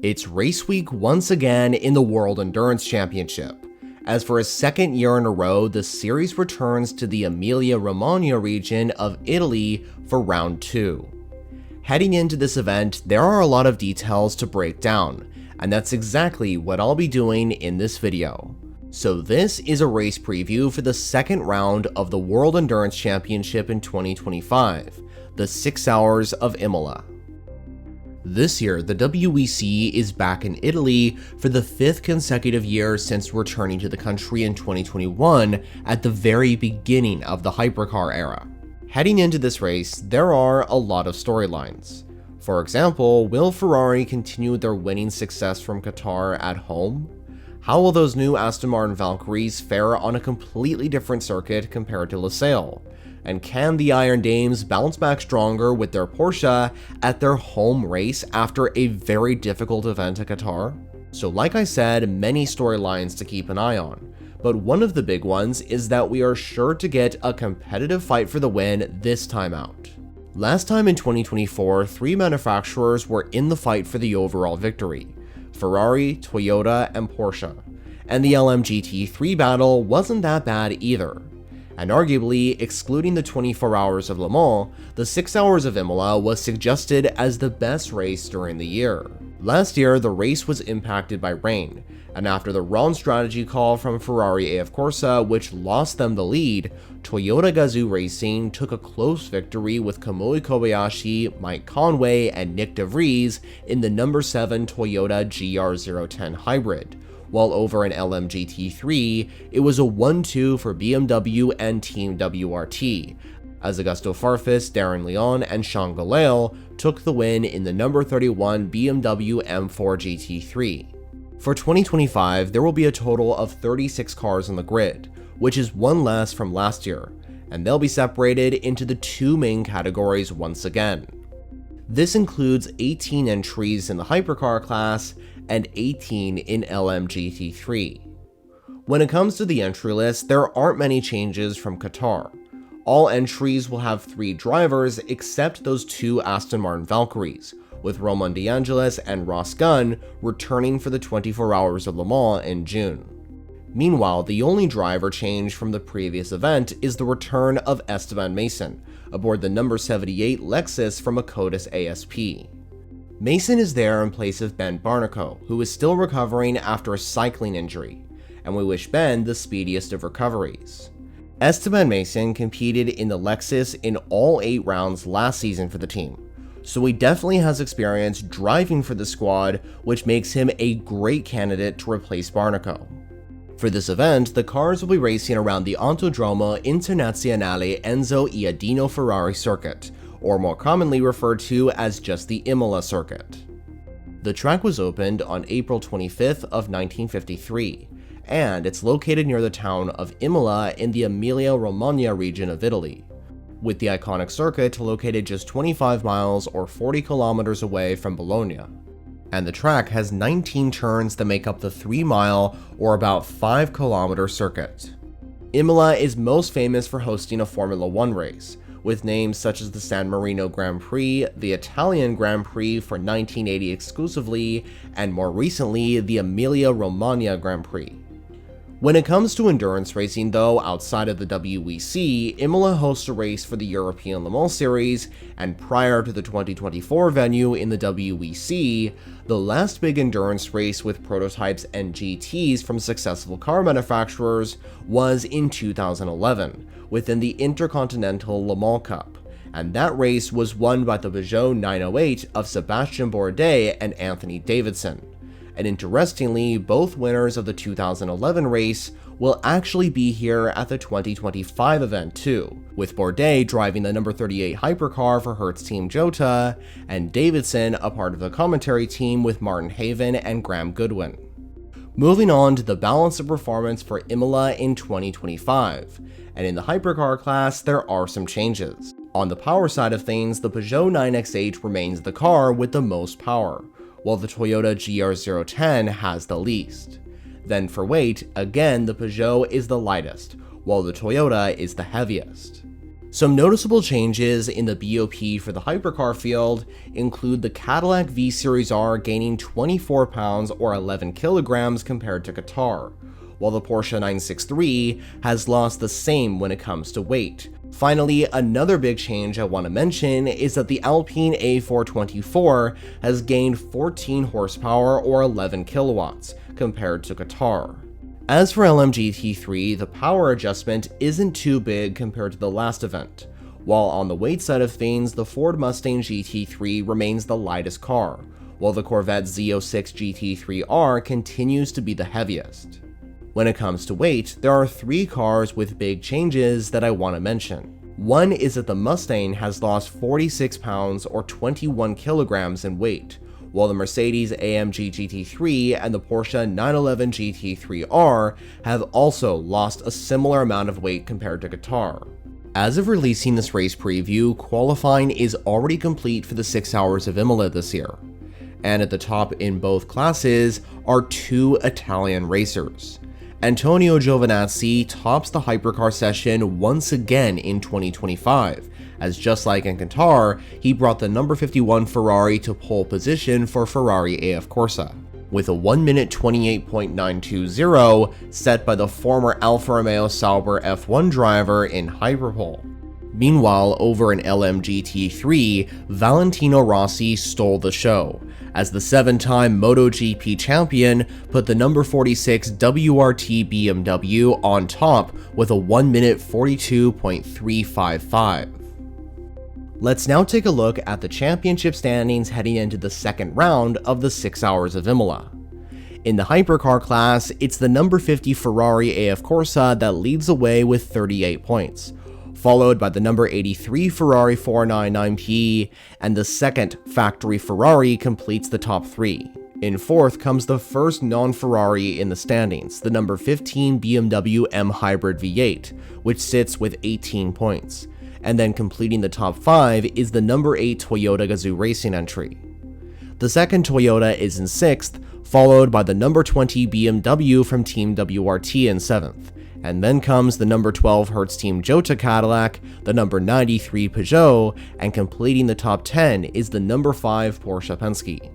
It's race week once again in the World Endurance Championship, as for a second year in a row, the series returns to the Emilia-Romagna region of Italy for round 2. Heading into this event, there are a lot of details to break down, and that's exactly what I'll be doing in this video. So this is a race preview for the second round of the World Endurance Championship in 2025, the 6 Hours of Imola. This year, the WEC is back in Italy for the 5th consecutive year since returning to the country in 2021 at the very beginning of the hypercar era. Heading into this race, there are a lot of storylines. For example, will Ferrari continue their winning success from Qatar at home? How will those new Aston Martin Valkyries fare on a completely different circuit compared to Losail? And can the Iron Dames bounce back stronger with their Porsche at their home race after a very difficult event at Qatar? So like I said, many storylines to keep an eye on, but one of the big ones is that we are sure to get a competitive fight for the win this time out. Last time in 2024, 3 manufacturers were in the fight for the overall victory: Ferrari, Toyota, and Porsche. And the LMGT3 battle wasn't that bad either. And arguably, excluding the 24 Hours of Le Mans, the 6 Hours of Imola was suggested as the best race during the year. Last year, the race was impacted by rain, and after the wrong strategy call from Ferrari AF Corsa, which lost them the lead, Toyota Gazoo Racing took a close victory with Kamui Kobayashi, Mike Conway, and Nick DeVries in the number 7 Toyota GR010 Hybrid. While over in LMGT3, it was a 1-2 for BMW and Team WRT, as Augusto Farfus, Darren Leon, and Sean Gelael took the win in the number 31 BMW M4 GT3. For 2025, there will be a total of 36 cars on the grid, which is one less from last year, and they'll be separated into the 2 main categories once again. This includes 18 entries in the hypercar class and 18 in LMGT3. When it comes to the entry list, there aren't many changes from Qatar. All entries will have 3 drivers except those 2 Aston Martin Valkyries, with Romain De Angelis and Ross Gunn returning for the 24 Hours of Le Mans in June. Meanwhile, the only driver change from the previous event is the return of Esteban Mason aboard the number 78 Lexus from a Codis ASP. Mason is there in place of Ben Barnico, who is still recovering after a cycling injury, and we wish Ben the speediest of recoveries. Esteban Mason competed in the Lexus in all 8 rounds last season for the team, so he definitely has experience driving for the squad, which makes him a great candidate to replace Barnico. For this event, the cars will be racing around the Autodromo Internazionale Enzo Iadino Ferrari circuit, or more commonly referred to as just the Imola circuit. The track was opened on April 25th of 1953, and it's located near the town of Imola in the Emilia-Romagna region of Italy, with the iconic circuit located just 25 miles or 40 kilometers away from Bologna. And the track has 19 turns that make up the 3-mile or about 5-kilometer circuit. Imola is most famous for hosting a Formula 1 race, with names such as the San Marino Grand Prix, the Italian Grand Prix for 1980 exclusively, and more recently, the Emilia-Romagna Grand Prix. When it comes to endurance racing though, outside of the WEC, Imola hosts a race for the European Le Mans Series, and prior to the 2024 venue in the WEC, the last big endurance race with prototypes and GTs from successful car manufacturers was in 2011, within the Intercontinental Le Mans Cup, and that race was won by the Peugeot 908 of Sébastien Bourdais and Anthony Davidson. And interestingly, both winners of the 2011 race will actually be here at the 2025 event too, with Bourdais driving the number 38 hypercar for Hertz Team Jota, and Davidson a part of the commentary team with Martin Haven and Graham Goodwin. Moving on to the balance of performance for Imola in 2025, and in the hypercar class there are some changes. On the power side of things, the Peugeot 9X8 remains the car with the most power, while the Toyota GR010 has the least. Then for weight, again the Peugeot is the lightest, while the Toyota is the heaviest. Some noticeable changes in the BOP for the hypercar field include the Cadillac V Series R gaining 24 pounds or 11 kilograms compared to Qatar, while the Porsche 963 has lost the same when it comes to weight. Finally, another big change I want to mention is that the Alpine A424 has gained 14 horsepower or 11 kilowatts compared to Qatar. As for LMGT3, the power adjustment isn't too big compared to the last event, while on the weight side of things, the Ford Mustang GT3 remains the lightest car, while the Corvette Z06 GT3R continues to be the heaviest. When it comes to weight, there are 3 cars with big changes that I want to mention. One is that the Mustang has lost 46 pounds or 21 kilograms in weight, while the Mercedes-AMG GT3 and the Porsche 911 GT3R have also lost a similar amount of weight compared to Qatar. As of releasing this race preview, qualifying is already complete for the 6 Hours of Imola this year, and at the top in both classes are 2 Italian racers. Antonio Giovinazzi tops the hypercar session once again in 2025, as just like in Qatar, he brought the number 51 Ferrari to pole position for Ferrari AF Corsa, with a 1 minute 28.920 set by the former Alfa Romeo Sauber F1 driver in Hyperpole. Meanwhile, over in LMGT3, Valentino Rossi stole the show, as the 7-time MotoGP champion put the number 46 WRT BMW on top with a 1 minute 42.355. Let's now take a look at the championship standings heading into the second round of the 6 Hours of Imola. In the hypercar class, it's the number 50 Ferrari AF Corsa that leads the way with 38 points, followed by the number 83 Ferrari 499P, and the second factory Ferrari completes the top 3. In fourth comes the first non-Ferrari in the standings, the number 15 BMW M Hybrid V8, which sits with 18 points. And then completing the top 5 is the number 8 Toyota Gazoo Racing entry. The second Toyota is in 6th, followed by the number 20 BMW from Team WRT in 7th. And then comes the number 12 Hertz Team Jota Cadillac, the number 93 Peugeot, and completing the top 10 is the number 5 Porsche Penske.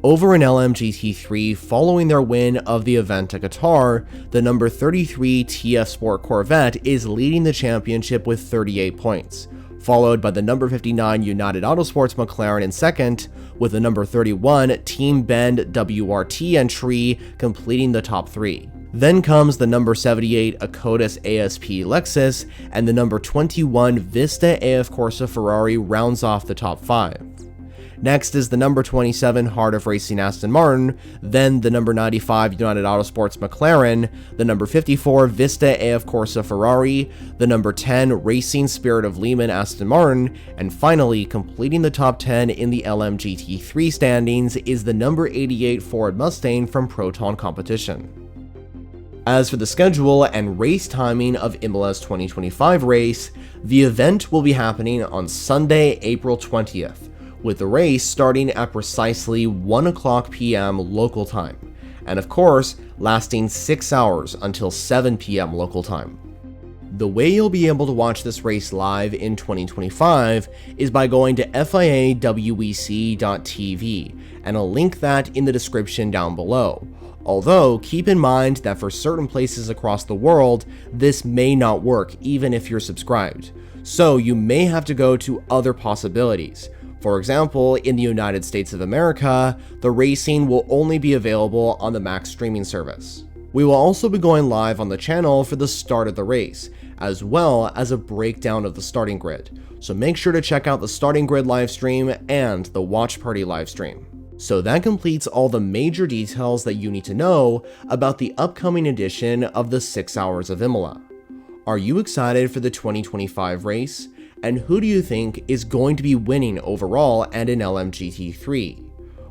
Over in LMGT3, following their win of the event at Qatar, the number 33 TF Sport Corvette is leading the championship with 38 points, followed by the number 59 United Autosports McLaren in second, with the number 31 Team Bend WRT entry completing the top 3. Then comes the number 78 Akotis ASP Lexus, and the number 21 Vista AF Corsa Ferrari rounds off the top 5. Next is the number 27 Heart of Racing Aston Martin, then the number 95 United Autosports McLaren, the number 54 Vista AF Corsa Ferrari, the number 10 Racing Spirit of Lehman Aston Martin, and finally completing the top 10 in the LMGT3 standings is the number 88 Ford Mustang from Proton Competition. As for the schedule and race timing of Imola's 2025 race, the event will be happening on Sunday, April 20th, with the race starting at precisely 1:00 p.m. local time, and of course, lasting 6 hours until 7 p.m. local time. The way you'll be able to watch this race live in 2025 is by going to FIAWEC.tv, and I'll link that in the description down below. Although, keep in mind that for certain places across the world, this may not work even if you're subscribed, so you may have to go to other possibilities. For example, in the United States of America, the racing will only be available on the Max streaming service. We will also be going live on the channel for the start of the race, as well as a breakdown of the starting grid, so make sure to check out the starting grid livestream and the watch party livestream. So that completes all the major details that you need to know about the upcoming edition of the 6 Hours of Imola. Are you excited for the 2025 race? And who do you think is going to be winning overall and in LMGT3?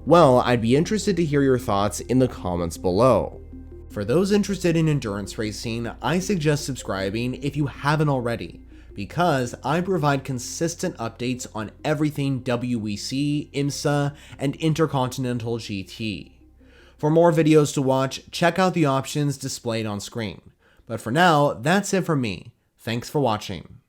Well, I'd be interested to hear your thoughts in the comments below. For those interested in endurance racing, I suggest subscribing if you haven't already, because I provide consistent updates on everything WEC, IMSA, and Intercontinental GT. For more videos to watch, check out the options displayed on screen. But for now, that's it from me. Thanks for watching.